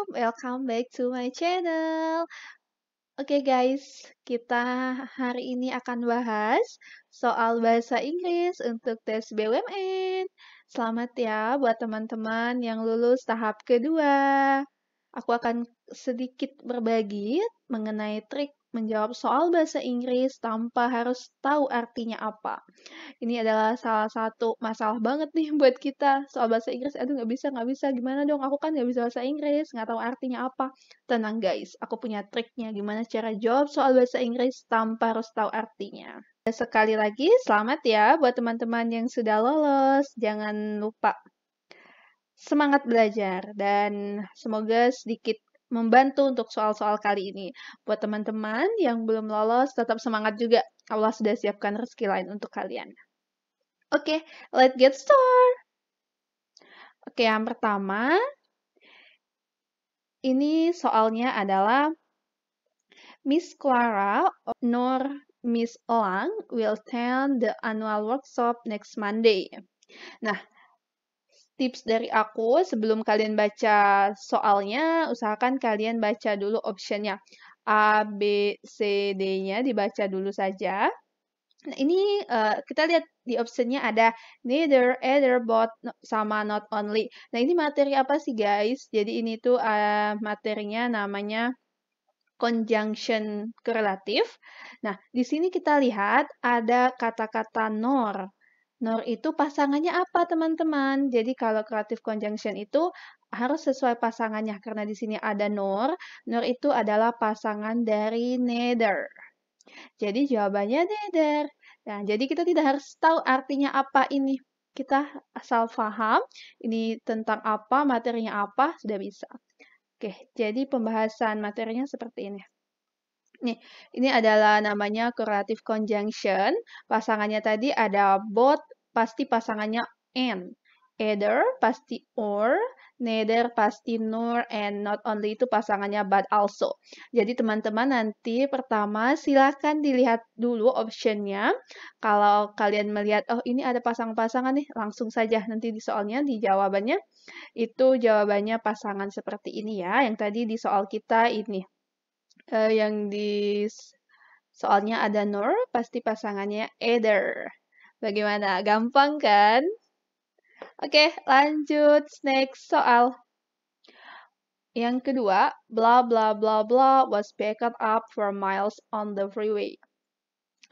welcome back to my channel. Oke guys, kita hari ini akan bahas soal bahasa Inggris untuk tes BUMN. Selamat ya buat teman-teman yang lulus tahap kedua. Aku akan sedikit berbagi mengenai trik menjawab soal bahasa Inggris tanpa harus tahu artinya apa. Ini adalah salah satu masalah banget nih buat kita. Soal bahasa Inggris, aduh nggak bisa. Gimana dong? Aku kan nggak bisa bahasa Inggris, nggak tahu artinya apa. Tenang guys, aku punya triknya gimana cara jawab soal bahasa Inggris tanpa harus tahu artinya. Sekali lagi, selamat ya buat teman-teman yang sudah lolos. Jangan lupa semangat belajar dan semoga sedikit membantu untuk soal-soal kali ini. Buat teman-teman yang belum lolos, tetap semangat juga. Allah sudah siapkan rezeki lain untuk kalian. Oke, let's get start. Oke, yang pertama, ini soalnya adalah Miss Clara nor Miss Elang will attend the annual workshop next Monday. Nah, tips dari aku sebelum kalian baca soalnya, usahakan kalian baca dulu optionnya. A, B, C, D-nya dibaca dulu saja. Nah, ini kita lihat di optionnya ada neither, either, both, sama not only. Nah, ini materi apa sih guys? Jadi ini tuh materinya namanya conjunction korelatif. Nah, di sini kita lihat ada kata-kata nor. Nor itu pasangannya apa, teman-teman? Jadi kalau correlative conjunction itu harus sesuai pasangannya. Karena di sini ada nor. Nor itu adalah pasangan dari neither. Jadi jawabannya neither. Nah, jadi kita tidak harus tahu artinya apa ini. Kita asal paham ini tentang apa, materinya apa, sudah bisa. Oke, jadi pembahasan materinya seperti ini. Nih, ini adalah namanya correlative conjunction. Pasangannya tadi ada both, pasti pasangannya and. Either pasti or, neither pasti nor, and not only itu pasangannya but also. Jadi teman-teman nanti pertama silakan dilihat dulu optionnya. Kalau kalian melihat, oh ini ada pasang-pasangan nih, langsung saja nanti di soalnya, di jawabannya. Itu jawabannya pasangan seperti ini ya, yang tadi di soal kita ini. Yang di soalnya ada nor, pasti pasangannya either. Bagaimana? Gampang kan? Oke, lanjut. Next soal. Yang kedua, blah blah blah blah was backed up for miles on the freeway.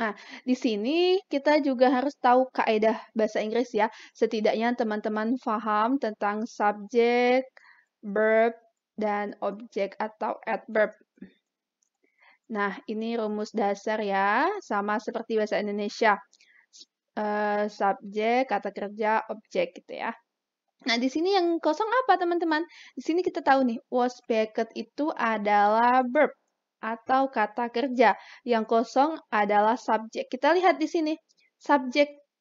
Nah, di sini kita juga harus tahu kaidah bahasa Inggris ya. Setidaknya teman-teman paham tentang subjek, verb, dan objek atau adverb. Nah, ini rumus dasar ya, sama seperti bahasa Indonesia. Subjek, kata kerja, objek gitu ya. Nah, di sini yang kosong apa, teman-teman? Di sini kita tahu nih, was backed itu adalah verb atau kata kerja. Yang kosong adalah subjek. Kita lihat di sini.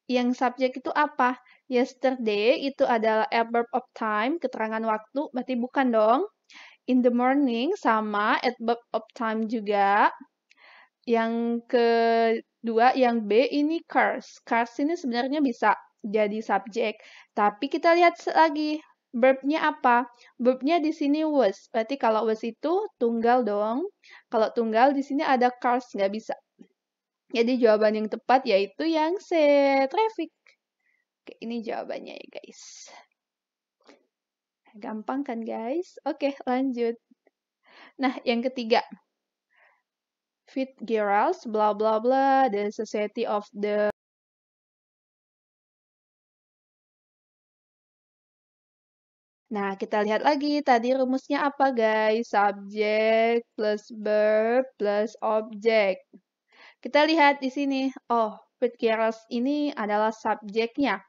Yang subjek itu apa? Yesterday itu adalah adverb of time, keterangan waktu, berarti bukan dong. In the morning sama adverb of time juga. Yang kedua, yang B ini cars. Cars ini sebenarnya bisa jadi subjek. Tapi kita lihat lagi, verb-nya apa? Verb-nya di sini was. Berarti kalau was itu tunggal dong. Kalau tunggal di sini ada cars, nggak bisa. Jadi jawaban yang tepat yaitu yang C, traffic. Oke, ini jawabannya ya guys. Gampang kan guys? Oke, lanjut. Nah, yang ketiga. Fitzgerald's blah blah blah, the Society of the. Nah, kita lihat lagi tadi rumusnya apa guys? Subjek plus verb plus objek. Kita lihat di sini. Oh, Fitzgerald's ini adalah subjeknya.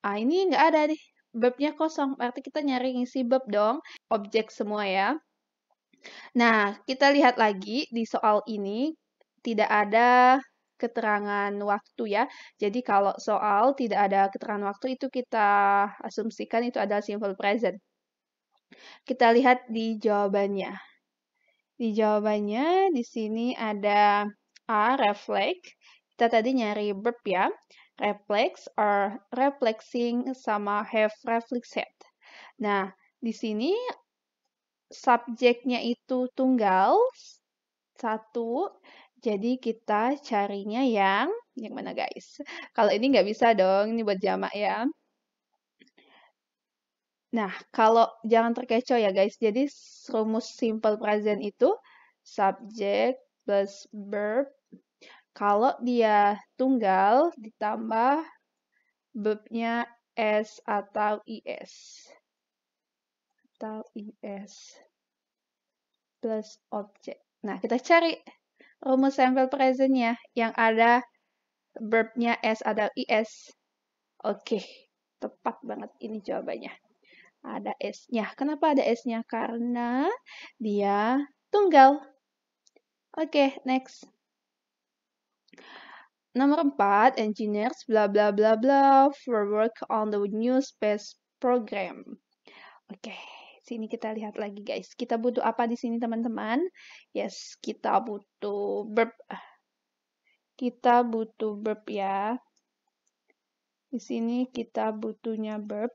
Ah, ini nggak ada nih. Verbnya kosong. Berarti kita nyari ngisi verb dong. Objek semua ya. Nah, kita lihat lagi di soal ini. Tidak ada keterangan waktu ya. Jadi kalau soal tidak ada keterangan waktu itu kita asumsikan itu adalah simple present. Kita lihat di jawabannya. Di jawabannya di sini ada A, reflect. Kita tadi nyari verb ya. Reflects or reflexing sama have reflexed. Nah, di sini subjeknya itu tunggal, satu. Jadi kita carinya yang mana guys? Kalau ini nggak bisa dong, ini buat jamak ya. Nah, kalau jangan terkecoh ya guys. Jadi rumus simple present itu subject plus verb. Kalau dia tunggal ditambah verbnya s atau is. Atau is plus object. Nah, kita cari rumus simple present-nya yang ada verbnya s atau is. Oke, tepat banget ini jawabannya. Ada S-nya. Kenapa ada S-nya? Karena dia tunggal. Oke, next. Nomor 4, engineers bla bla bla bla for work on the new space program. Oke, sini kita lihat lagi guys. Kita butuh apa di sini teman-teman? Yes, kita butuh verb. Kita butuh verb ya. Di sini kita butuhnya verb.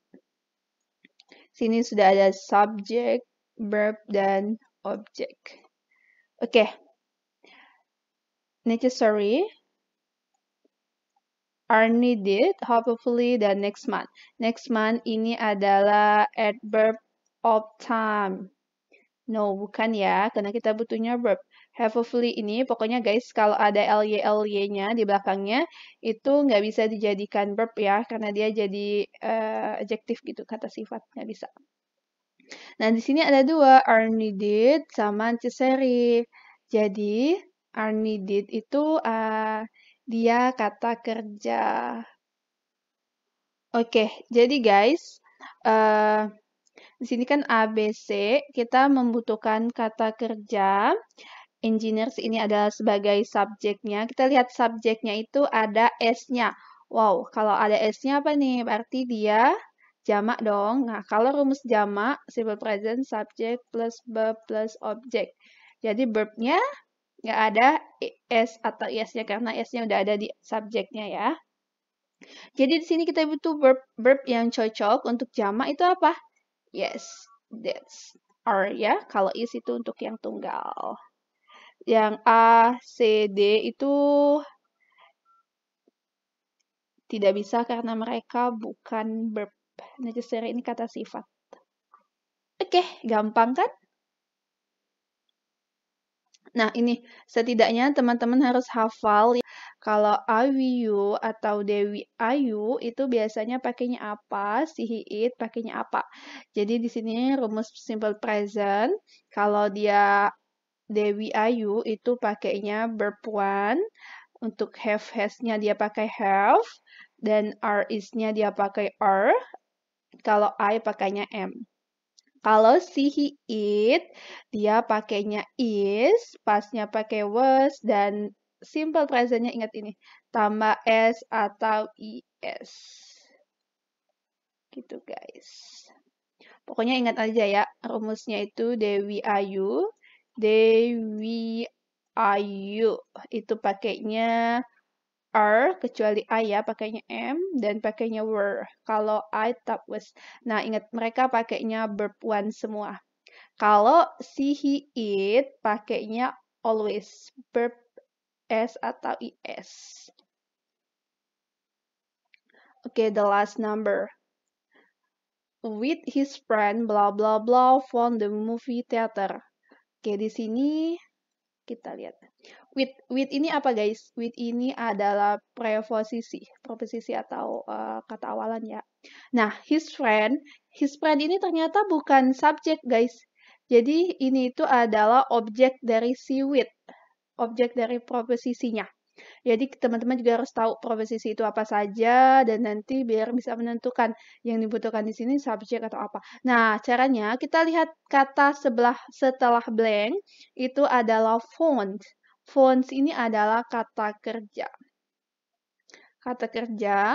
Sini sudah ada subject, verb, dan object. Oke. Necessary are needed, hopefully, dan next month. Next month ini adalah adverb of time. No, bukan ya, karena kita butuhnya verb. Hopefully ini, pokoknya guys, kalau ada ly-ly-nya di belakangnya, itu nggak bisa dijadikan verb ya, karena dia jadi adjektif gitu, kata sifat, nggak bisa. Nah, di sini ada dua, are needed sama necessary. Jadi, are needed itu dia kata kerja. Oke, jadi guys, di sini kan A, B, C, kita membutuhkan kata kerja. Engineers ini adalah sebagai subjeknya. Kita lihat subjeknya itu ada S-nya. Wow, kalau ada S-nya apa nih? Berarti dia jamak dong. Nah, kalau rumus jamak, simple present, subject plus verb plus object. Jadi verbnya nggak ada S atau is-nya karena S-nya udah ada di subjeknya ya. Jadi di sini kita butuh verb yang cocok untuk jamak itu apa? Yes, that's are ya. Kalau is itu untuk yang tunggal. Yang A, C, D itu tidak bisa karena mereka bukan verb. Necessary ini kata sifat. Oke, gampang kan? Nah, ini setidaknya teman-teman harus hafal ya. Kalau Awiyu atau Dewi Ayu itu biasanya pakainya apa? Si Hiit pakainya apa? Jadi di sini rumus simple present. Kalau dia Dewi Ayu itu pakainya verb one. Untuk have has-nya dia pakai have. Dan are is-nya dia pakai are. Kalau I pakainya am. Kalau si he it, dia pakainya is, pasnya pakai was, dan simple present-nya ingat ini, tambah s atau is. Gitu guys. Pokoknya ingat aja ya, rumusnya itu Dewi Ayu. Dewi Ayu itu pakainya are, kecuali I ya, pakainya am, dan pakainya were. Kalau I tak was. Nah, ingat mereka pakainya verb one semua. Kalau si he it pakainya always verb s atau is. Oke, the last number. With his friend blah blah blah found the movie theater. Oke, di sini kita lihat. With ini apa guys? With ini adalah preposisi atau kata awalan ya. Nah, his friend ini ternyata bukan subjek guys. Jadi ini itu adalah objek dari si with, objek dari preposisinya. Jadi teman-teman juga harus tahu preposisi itu apa saja dan nanti biar bisa menentukan yang dibutuhkan di sini subjek atau apa. Nah, caranya kita lihat kata setelah blank itu adalah found. Found ini adalah kata kerja. Kata kerja.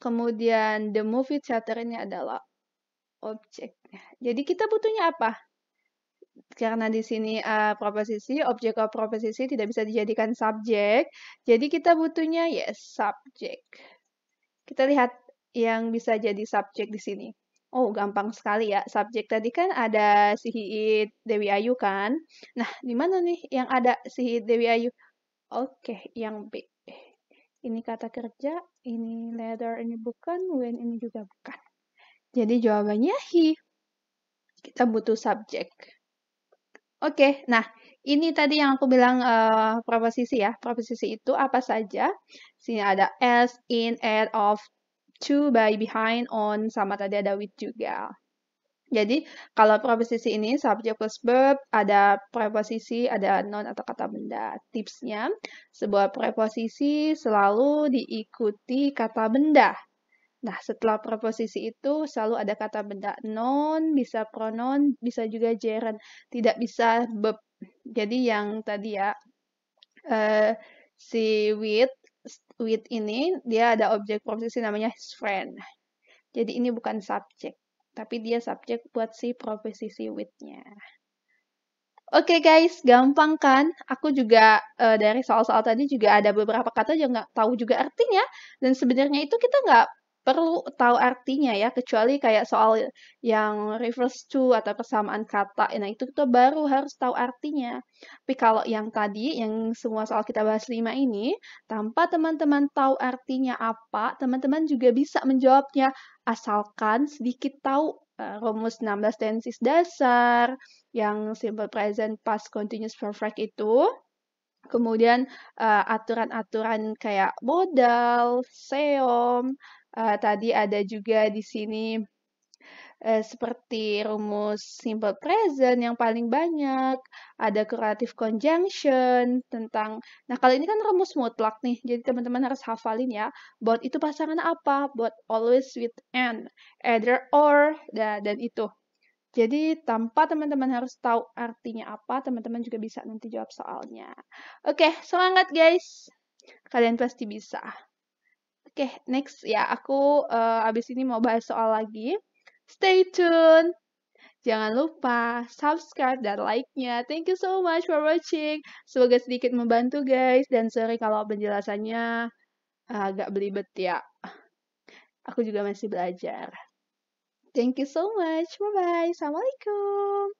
Kemudian the movie theater ini adalah objek. Jadi kita butuhnya apa? Karena di sini proposisi, objek atau proposisi tidak bisa dijadikan subjek. Jadi kita butuhnya yes, subjek. Kita lihat yang bisa jadi subjek di sini. Oh, gampang sekali ya. Subjek tadi kan ada si Hiit Dewi Ayu kan? Nah, di mana nih yang ada si Hiit Dewi Ayu? Oke, yang B. Ini kata kerja, ini letter, ini bukan, when ini juga bukan. Jadi jawabannya he. Kita butuh subjek. Oke, nah ini tadi yang aku bilang preposisi ya. Preposisi itu apa saja? Sini ada as, in, at, of, to, by, behind, on, sama tadi ada with juga. Jadi kalau preposisi ini subject plus verb, ada preposisi, ada noun atau kata benda. Tipsnya, sebuah preposisi selalu diikuti kata benda. Nah, setelah preposisi itu selalu ada kata benda. Noun, bisa pronoun, bisa juga gerund. Tidak bisa verb. Jadi yang tadi ya, si with ini, dia ada objek preposisi namanya his friend. Jadi ini bukan subjek, tapi dia subjek buat si preposisi with-nya. Oke guys, gampang kan? Aku juga dari soal-soal tadi juga ada beberapa kata yang nggak tahu juga artinya. Dan sebenarnya itu kita nggak perlu tahu artinya ya, kecuali kayak soal yang reverse to atau persamaan kata. Nah itu kita baru harus tahu artinya. Tapi kalau yang tadi, yang semua soal kita bahas 5 ini, tanpa teman-teman tahu artinya apa, teman-teman juga bisa menjawabnya. Asalkan sedikit tahu rumus 16 tenses dasar, yang simple present past continuous perfect itu. Kemudian aturan-aturan kayak modal, seom, tadi ada juga di sini seperti rumus simple present yang paling banyak, ada correlative conjunction tentang, nah kalau ini kan rumus mutlak nih, jadi teman-teman harus hafalin ya, both itu pasangan apa, both always with and, either or, dan itu. Jadi tanpa teman-teman harus tahu artinya apa, teman-teman juga bisa nanti jawab soalnya. Oke, semangat guys. Kalian pasti bisa. Oke, next ya. Aku abis ini mau bahas soal lagi. Stay tune. Jangan lupa subscribe dan like-nya. Thank you so much for watching. Semoga sedikit membantu guys. Dan sorry kalau penjelasannya agak belibet ya. Aku juga masih belajar. Thank you so much. Bye-bye. Assalamualaikum.